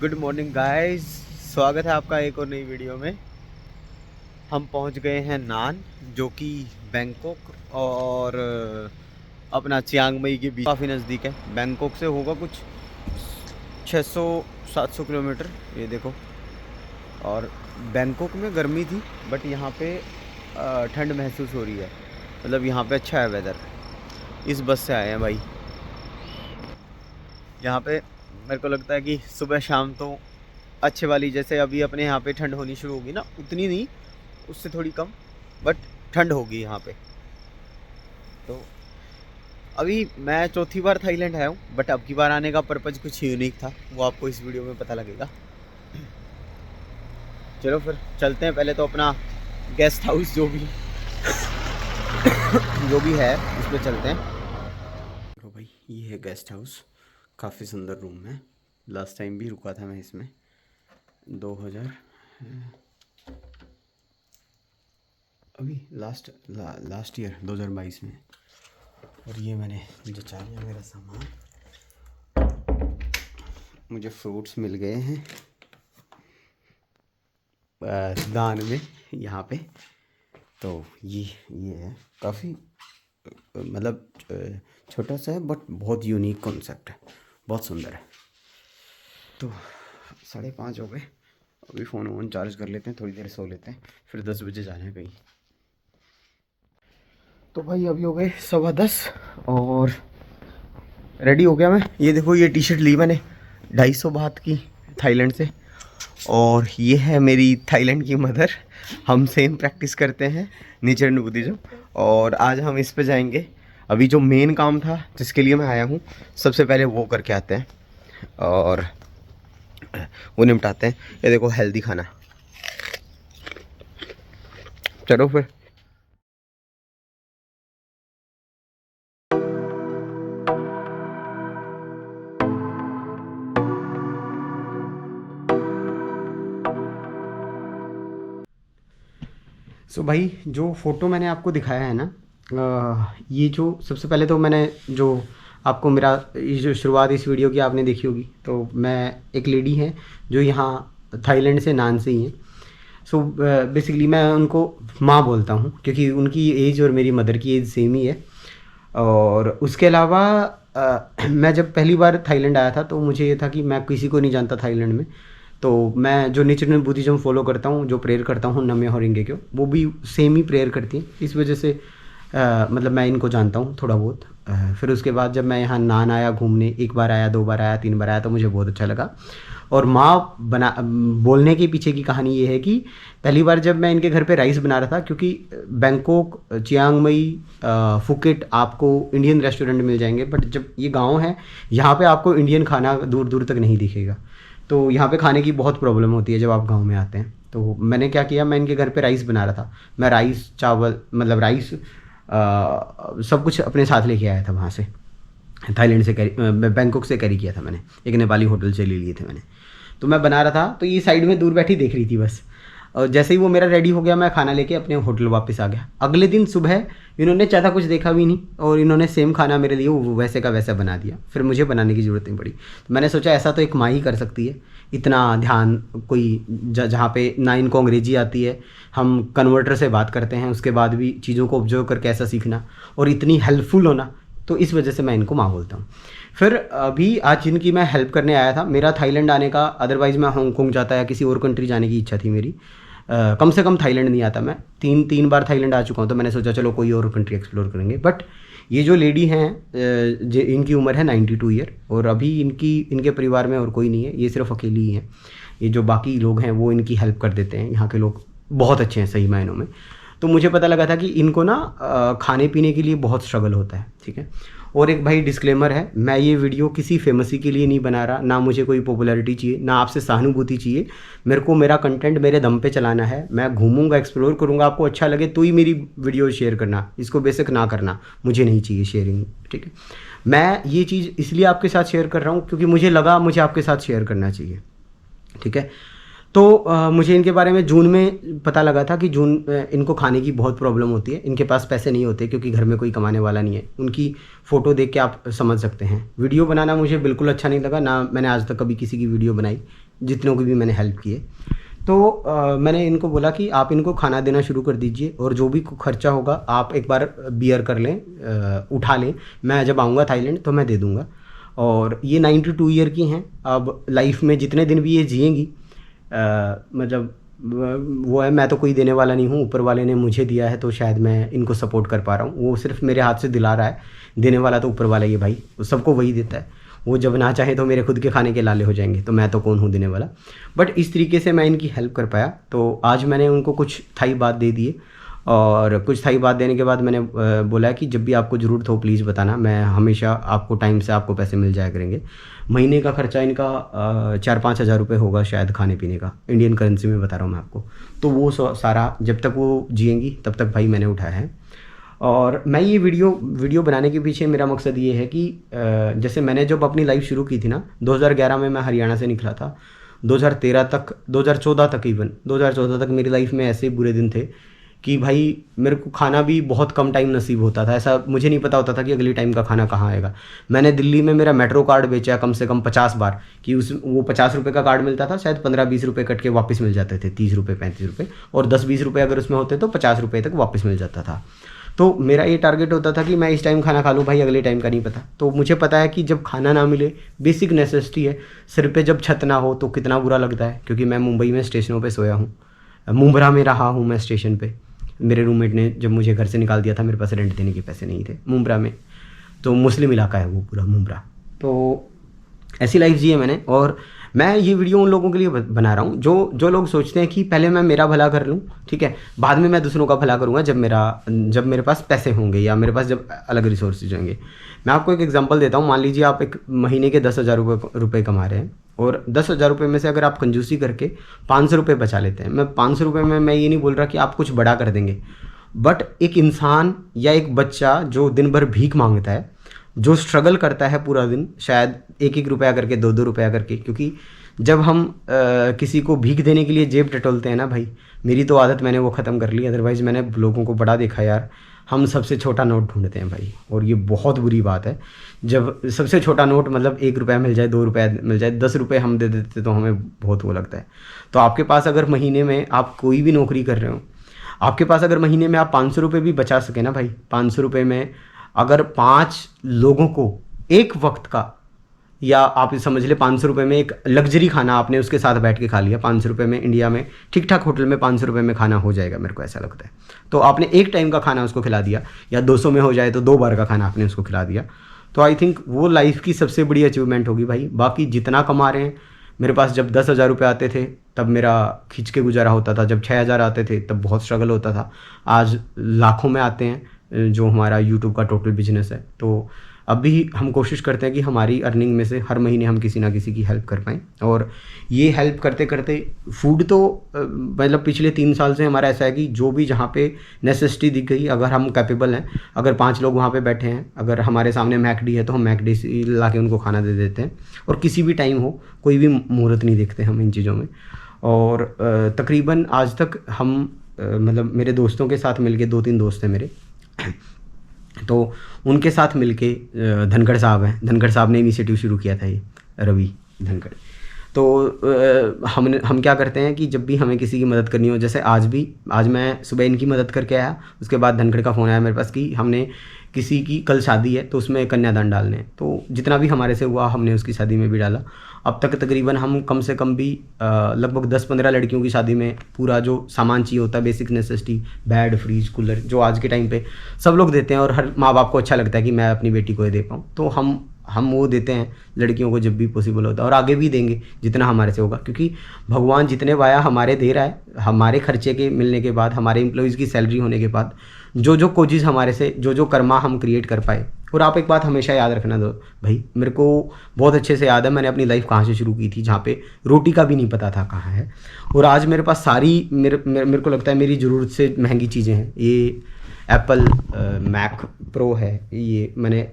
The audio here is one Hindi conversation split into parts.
गुड मॉर्निंग गाइस, स्वागत है आपका एक और नई वीडियो में। हम पहुंच गए हैं नान, जो कि बैंकॉक और अपना चियांग माई के बीच काफ़ी नज़दीक है। बैंकॉक से होगा कुछ 600-700 किलोमीटर, ये देखो। और बैंकॉक में गर्मी थी, बट यहाँ पे ठंड महसूस हो रही है। मतलब यहाँ पे अच्छा है वेदर। इस बस से आए हैं भाई। यहाँ पे मेरे को लगता है कि सुबह शाम तो अच्छे वाली, जैसे अभी अपने यहाँ पे ठंड होनी शुरू होगी ना, उतनी नहीं, उससे थोड़ी कम, बट ठंड होगी यहाँ पे। तो अभी मैं चौथी बार थाईलैंड आया हूँ, बट अब की बार आने का पर्पज़ कुछ यूनिक था, वो आपको इस वीडियो में पता लगेगा। चलो फिर चलते हैं। पहले तो अपना गेस्ट हाउस जो भी जो भी है उस पर चलते हैं। देखो भाई, ये है गेस्ट हाउस। काफ़ी सुंदर रूम है। लास्ट टाइम भी रुका था मैं इसमें 2000 अभी लास्ट ईयर 2022 में। और ये मैंने जचा लिया मेरा सामान। मुझे फ्रूट्स मिल गए हैं दान में यहाँ पे। तो ये है काफ़ी, मतलब छोटा सा है, बट बहुत यूनिक कॉन्सेप्ट है, बहुत सुंदर है। तो 5:30 हो गए। अभी फ़ोन वोन चार्ज कर लेते हैं, थोड़ी देर सो लेते हैं, फिर 10 बजे जाना है कहीं। तो भाई अभी हो गए 10:15 और रेडी हो गया मैं। ये देखो, ये टी शर्ट ली मैंने 250 बात की थाईलैंड से। और ये है मेरी थाईलैंड की मदर। हम सेम प्रैक्टिस करते हैं, नेचर बुद्धिज्म। और आज हम इस पे जाएंगे। अभी जो मेन काम था जिसके लिए मैं आया हूँ, सबसे पहले वो करके आते हैं और वो निपटाते हैं। ये देखो, हेल्दी खाना। चलो फिर। सो भाई, जो फ़ोटो मैंने आपको दिखाया है ना, ये जो सबसे पहले तो मैंने जो आपको मेरा ये जो शुरुआत इस वीडियो की आपने देखी होगी, तो मैं एक लेडी हैं जो यहाँ थाईलैंड से, नान से ही हैं। सो बेसिकली मैं उनको माँ बोलता हूँ, क्योंकि उनकी एज और मेरी मदर की एज सेम ही है। और उसके अलावा मैं जब पहली बार थाईलैंड आया था, तो मुझे ये था कि मैं किसी को नहीं जानता थाईलैंड में। तो मैं जो नेचर बुद्धिज्म फॉलो करता हूँ, जो प्रेयर करता हूँ नम्य होरिंगे क्यों, वो भी सेम ही प्रेयर करती हैं। इस वजह से मतलब मैं इनको जानता हूँ थोड़ा बहुत। फिर उसके बाद जब मैं यहाँ नान आया घूमने, 1 बार आया, 2 बार आया, 3 बार आया, तो मुझे बहुत अच्छा लगा। और माँ बना बोलने के पीछे की कहानी ये है कि पहली बार जब मैं इनके घर पे राइस बना रहा था, क्योंकि बैंकॉक, चियांग मई, फुकेट आपको इंडियन रेस्टोरेंट मिल जाएंगे, बट जब ये गांव है, यहाँ पे आपको इंडियन खाना दूर दूर तक नहीं दिखेगा। तो यहाँ पे खाने की बहुत प्रॉब्लम होती है जब आप गांव में आते हैं। तो मैंने क्या किया, मैं इनके घर पे राइस बना रहा था। मैं राइस, चावल, मतलब राइस सब कुछ अपने साथ लेके आया था वहाँ से, थाईलैंड से कैरी, बैंकॉक से कैरी किया था मैंने। एक नेपाली होटल से ले लिए थे मैंने। तो मैं बना रहा था, तो ये साइड में दूर बैठी देख रही थी बस। और जैसे ही वो मेरा रेडी हो गया, मैं खाना लेके अपने होटल वापस आ गया। अगले दिन सुबह इन्होंने ज़्यादा कुछ देखा भी नहीं, और इन्होंने सेम खाना मेरे लिए वो वैसे का वैसा बना दिया। फिर मुझे बनाने की ज़रूरत नहीं पड़ी। तो मैंने सोचा ऐसा तो एक माँ ही कर सकती है। इतना ध्यान कोई जहाँ पे ना इनको अंग्रेजी आती है, हम कन्वर्टर से बात करते हैं, उसके बाद भी चीज़ों को ऑब्जर्व करके ऐसा सीखना, और इतनी हेल्पफुल होना। तो इस वजह से मैं इनको माँ बोलता हूँ। फिर अभी आज इनकी मैं हेल्प करने आया था। मेरा थाईलैंड आने का, अदरवाइज़ मैं हांगकॉन्ग जाता या किसी और कंट्री जाने की इच्छा थी मेरी। कम से कम थाईलैंड नहीं आता मैं। तीन बार थाईलैंड आ चुका हूँ, तो मैंने सोचा चलो कोई और कंट्री एक्सप्लोर करेंगे। बट ये जो लेडी हैं, इनकी उम्र है 92 ईयर, और अभी इनके परिवार में और कोई नहीं है, ये सिर्फ अकेली ही हैं। ये जो बाकी लोग हैं वो इनकी हेल्प कर देते हैं। यहाँ के लोग बहुत अच्छे हैं सही मायनों में। तो मुझे पता लगा था कि इनको ना खाने पीने के लिए बहुत स्ट्रगल होता है, ठीक है। और एक भाई डिस्क्लेमर है, मैं ये वीडियो किसी फेमसी के लिए नहीं बना रहा, ना मुझे कोई पॉपुलैरिटी चाहिए, ना आपसे सहानुभूति चाहिए। मेरे को मेरा कंटेंट मेरे दम पे चलाना है। मैं घूमूंगा, एक्सप्लोर करूंगा, आपको अच्छा लगे तो ही मेरी वीडियो शेयर करना, इसको बेशक ना करना, मुझे नहीं चाहिए शेयरिंग, ठीक है। मैं ये चीज़ इसलिए आपके साथ शेयर कर रहा हूँ क्योंकि मुझे लगा मुझे आपके साथ शेयर करना चाहिए, ठीक है। तो मुझे इनके बारे में जून में पता लगा था कि जून इनको खाने की बहुत प्रॉब्लम होती है, इनके पास पैसे नहीं होते क्योंकि घर में कोई कमाने वाला नहीं है। उनकी फ़ोटो देख के आप समझ सकते हैं। वीडियो बनाना मुझे बिल्कुल अच्छा नहीं लगा, ना मैंने आज तक कभी किसी की वीडियो बनाई, जितनों की भी मैंने हेल्प किए। तो मैंने इनको बोला कि आप इनको खाना देना शुरू कर दीजिए और जो भी खर्चा होगा आप एक बार बियर कर लें, उठा लें, मैं जब आऊँगा थाईलैंड तो मैं दे दूँगा। और ये 92 ईयर की हैं। अब लाइफ में जितने दिन भी ये जिएंगी, मतलब वो है, मैं तो कोई देने वाला नहीं हूँ, ऊपर वाले ने मुझे दिया है तो शायद मैं इनको सपोर्ट कर पा रहा हूँ। वो सिर्फ मेरे हाथ से दिला रहा है, देने वाला तो ऊपर वाला ही है भाई, सबको वही देता है। वो जब ना चाहे तो मेरे खुद के खाने के लाले हो जाएंगे, तो मैं तो कौन हूँ देने वाला। बट इस तरीके से मैं इनकी हेल्प कर पाया। तो आज मैंने उनको कुछ थाई बात दे दिए, और कुछ थाई बात देने के बाद मैंने बोला कि जब भी आपको ज़रूरत हो प्लीज़ बताना, मैं हमेशा आपको टाइम से आपको पैसे मिल जाया करेंगे। महीने का खर्चा इनका 4-5 हज़ार रुपये होगा शायद खाने पीने का, इंडियन करेंसी में बता रहा हूँ मैं आपको। तो वो सारा जब तक वो जिएंगी तब तक भाई मैंने उठाया है। और मैं ये वीडियो बनाने के पीछे मेरा मकसद ये है कि जैसे मैंने जब अपनी लाइफ शुरू की थी ना, 2011 में मैं हरियाणा से निकला था। 2013 तक, 2014 तक, इवन 2014 तक मेरी लाइफ में ऐसे बुरे दिन थे कि भाई मेरे को खाना भी बहुत कम टाइम नसीब होता था। ऐसा मुझे नहीं पता होता था कि अगली टाइम का खाना कहाँ आएगा। मैंने दिल्ली में मेरा मेट्रो कार्ड बेचा कम से कम 50 बार, कि वो 50 रुपये का कार्ड मिलता था, शायद 15-20 रुपये कट के वापस मिल जाते थे, 30 रुपये 35 रुपये, और 10-20 रुपये अगर उसमें होते तो 50 रुपये तक वापस मिल जाता था। तो मेरा ये टारगेट होता था कि मैं इस टाइम खाना खा लूँ भाई, अगले टाइम का नहीं पता। तो मुझे पता है कि जब खाना ना मिले, बेसिक नेसेसिटी है, सिर पे जब छत ना हो तो कितना बुरा लगता है। क्योंकि मैं मुंबई में स्टेशनों पे सोया हूँ, मुंब्रा में रहा हूँ मैं स्टेशन पे। मेरे रूममेट ने जब मुझे घर से निकाल दिया था, मेरे पास रेंट देने के पैसे नहीं थे मुंब्रा में, तो मुस्लिम इलाका है वो पूरा मुंब्रा। तो ऐसी लाइफ जी है मैंने। और मैं ये वीडियो उन लोगों के लिए बना रहा हूँ जो लोग सोचते हैं कि पहले मैं मेरा भला कर लूँ, ठीक है, बाद में मैं दूसरों का भला करूँगा जब मेरे पास पैसे होंगे या मेरे पास जब अलग रिसोर्सेज होंगे। मैं आपको एक एग्जांपल देता हूँ। मान लीजिए आप एक महीने के 10,000 रुपये कमा रहे हैं, और 10,000 रुपये में से अगर आप कंजूसी करके 500 रुपये बचा लेते हैं। मैं 500 रुपये में मैं ये नहीं बोल रहा कि आप कुछ बड़ा कर देंगे, बट एक इंसान या एक बच्चा जो दिन भर भीख मांगता है, जो स्ट्रगल करता है पूरा दिन, शायद 1-1 रुपया करके, 2-2 रुपया करके, क्योंकि जब हम किसी को भीख देने के लिए जेब टटोलते हैं ना भाई, मेरी तो आदत मैंने वो ख़त्म कर ली। अदरवाइज़ मैंने लोगों को बड़ा देखा यार, हम सबसे छोटा नोट ढूंढते हैं भाई, और ये बहुत बुरी बात है। जब सबसे छोटा नोट मतलब 1 रुपया मिल जाए, 2 रुपया मिल जाए, 10 रुपये हम दे देते तो हमें बहुत वो लगता है। तो आपके पास अगर महीने में आप कोई भी नौकरी कर रहे हो, आपके पास अगर महीने में आप 500 रुपये भी बचा सके ना भाई, 500 रुपये में अगर 5 लोगों को एक वक्त का, या आप समझ ले 500 रुपये में एक लग्जरी खाना आपने उसके साथ बैठ के खा लिया। 500 रुपये में इंडिया में ठीक ठाक होटल में 500 रुपये में खाना हो जाएगा, मेरे को ऐसा लगता है। तो आपने एक टाइम का खाना उसको खिला दिया, या 200 में हो जाए तो 2 बार का खाना आपने उसको खिला दिया, तो आई थिंक वो लाइफ की सबसे बड़ी अचीवमेंट होगी भाई। बाकी जितना कमा रहे हैं, मेरे पास जब 10,000 रुपये आते थे तब मेरा खींच के गुजारा होता था, जब 6,000 आते थे तब बहुत स्ट्रगल होता था, आज लाखों में आते हैं जो हमारा यूट्यूब का टोटल बिजनेस है। तो अभी हम कोशिश करते हैं कि हमारी अर्निंग में से हर महीने हम किसी ना किसी की हेल्प कर पाएँ। और ये हेल्प करते करते फूड तो मतलब पिछले 3 साल से हमारा ऐसा है कि जो भी जहाँ पे नेसेसिटी दिख गई, अगर हम कैपेबल हैं, अगर 5 लोग वहाँ पे बैठे हैं, अगर हमारे सामने मैकडी है तो हम मैकडी से ला के उनको खाना दे देते हैं। और किसी भी टाइम हो, कोई भी मुहूर्त नहीं देखते हम इन चीज़ों में। और तकरीबन आज तक हम मतलब मेरे दोस्तों के साथ मिलके, 2-3 दोस्त हैं मेरे, तो उनके साथ मिलके, धनखड़ साहब हैं, धनखड़ साहब ने इनिशिएटिव शुरू किया था ये, रवि धनखड़। तो हम क्या करते हैं कि जब भी हमें किसी की मदद करनी हो, जैसे आज मैं सुबह इनकी मदद करके आया, उसके बाद धनखड़ का फ़ोन आया मेरे पास कि हमने किसी की कल शादी है तो उसमें कन्यादान डालने हैं। तो जितना भी हमारे से हुआ हमने उसकी शादी में भी डाला। अब तक तकरीबन हम कम से कम भी लगभग 10-15 लड़कियों की शादी में पूरा जो सामान चाहिए होता है, basic necessity, bed, fridge, cooler, जो आज के टाइम पे सब लोग देते हैं और हर माँ बाप को अच्छा लगता है कि मैं अपनी बेटी को ये दे पाऊँ, तो हम वो देते हैं लड़कियों को जब भी पॉसिबल होता है, और आगे भी देंगे जितना हमारे से होगा। क्योंकि भगवान जितने वाया हमारे दे रहा है, हमारे खर्चे के मिलने के बाद, हमारे एम्प्लॉयज़ की सैलरी होने के बाद, जो कोजिज़ हमारे से, जो कर्मा हम क्रिएट कर पाए। और आप एक बात हमेशा याद रखना दो भाई, मेरे को बहुत अच्छे से याद है मैंने अपनी लाइफ कहाँ से शुरू की थी, जहाँ पे रोटी का भी नहीं पता था कहाँ है, और आज मेरे पास सारी मेरे को लगता है मेरी ज़रूरत से महंगी चीज़ें हैं। ये एप्पल मैक प्रो है, ये मैंने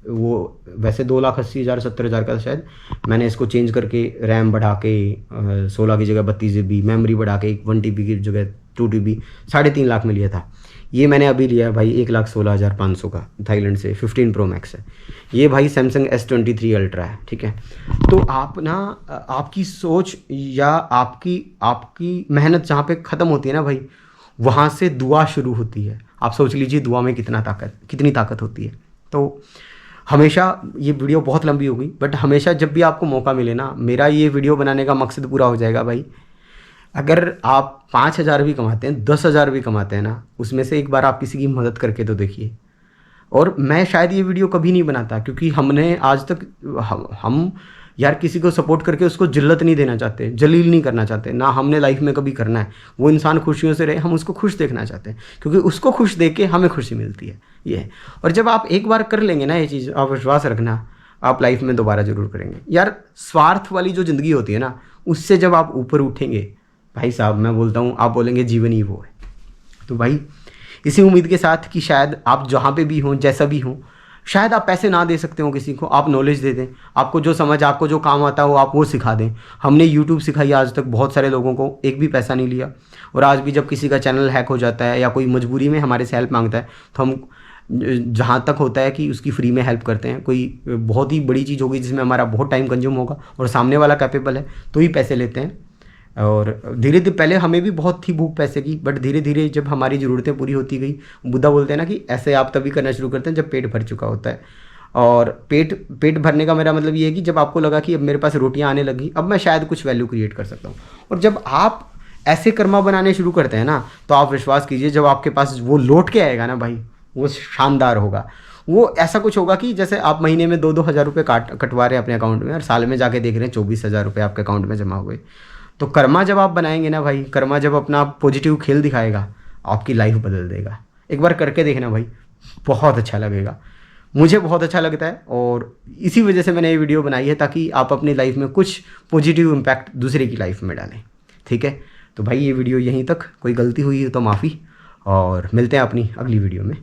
वो वैसे 2,80,000 70,000 का था शायद। मैंने इसको चेंज करके रैम बढ़ा के 16 की जगह 32 GB, मेमोरी बढ़ा के 1 TB की जगह 2 TB 3.5 लाख में लिया था। ये मैंने अभी लिया है भाई 1,16,500 का, थाईलैंड से 15 Pro Max है ये भाई। सैमसंग S23 अल्ट्रा है, ठीक है। तो आप ना आपकी सोच या आपकी मेहनत जहाँ पे ख़त्म होती है ना भाई, वहाँ से दुआ शुरू होती है। आप सोच लीजिए दुआ में कितनी ताकत होती है। तो हमेशा, ये वीडियो बहुत लंबी हो गई, बट हमेशा जब भी आपको मौका मिले ना, मेरा ये वीडियो बनाने का मकसद पूरा हो जाएगा भाई। अगर आप 5,000 भी कमाते हैं, 10,000 भी कमाते हैं ना, उसमें से एक बार आप किसी की मदद करके तो देखिए। और मैं शायद ये वीडियो कभी नहीं बनाता, क्योंकि हमने आज तक हम यार किसी को सपोर्ट करके उसको जिल्लत नहीं देना चाहते, जलील नहीं करना चाहते ना, हमने लाइफ में कभी करना है। वो इंसान खुशियों से रहे, हम उसको खुश देखना चाहते हैं, क्योंकि उसको खुश देख के हमें खुशी मिलती है, ये है। और जब आप एक बार कर लेंगे ना ये चीज़, आप विश्वास रखना, आप लाइफ में दोबारा ज़रूर करेंगे यार। स्वार्थ वाली जो ज़िंदगी होती है ना, उससे जब आप ऊपर उठेंगे भाई साहब, मैं बोलता हूँ, आप बोलेंगे जीवन ही वो है। तो भाई इसी उम्मीद के साथ कि शायद आप जहाँ पे भी हों, जैसा भी हों, शायद आप पैसे ना दे सकते हो किसी को, आप नॉलेज दे दें। आपको जो समझ, आपको जो काम आता हो, आप वो सिखा दें। हमने यूट्यूब सिखाई आज तक बहुत सारे लोगों को, एक भी पैसा नहीं लिया। और आज भी जब किसी का चैनल हैक हो जाता है या कोई मजबूरी में हमारे से हेल्प मांगता है, तो हम जहाँ तक होता है कि उसकी फ्री में हेल्प करते हैं। कोई बहुत ही बड़ी चीज़ होगी जिसमें हमारा बहुत टाइम कंज्यूम होगा और सामने वाला कैपेबल है, तो ही पैसे लेते हैं। और धीरे धीरे, पहले हमें भी बहुत थी भूख पैसे की, बट धीरे धीरे जब हमारी ज़रूरतें पूरी होती गई, बुद्धा बोलते हैं ना कि ऐसे आप तभी करना शुरू करते हैं जब पेट भर चुका होता है। और पेट भरने का मेरा मतलब ये है कि जब आपको लगा कि अब मेरे पास रोटियां आने लगी, अब मैं शायद कुछ वैल्यू क्रिएट कर सकता हूँ। और जब आप ऐसे कर्मा बनाने शुरू करते हैं ना, तो आप विश्वास कीजिए, जब आपके पास वो लौट के आएगा ना भाई, वो शानदार होगा। वो ऐसा कुछ होगा कि जैसे आप महीने में 2-2 हज़ार रुपये कटवा रहे हैं अपने अकाउंट में, और साल में जाके देख रहे हैं 24,000 रुपये आपके अकाउंट में जमा हुए। तो कर्मा जब आप बनाएंगे ना भाई, कर्मा जब अपना पॉजिटिव खेल दिखाएगा, आपकी लाइफ बदल देगा। एक बार करके देखना भाई, बहुत अच्छा लगेगा। मुझे बहुत अच्छा लगता है, और इसी वजह से मैंने ये वीडियो बनाई है, ताकि आप अपनी लाइफ में कुछ पॉजिटिव इम्पैक्ट दूसरे की लाइफ में डालें, ठीक है। तो भाई ये वीडियो यहीं तक, कोई गलती हुई तो माफ़ी, और मिलते हैं अपनी अगली वीडियो में।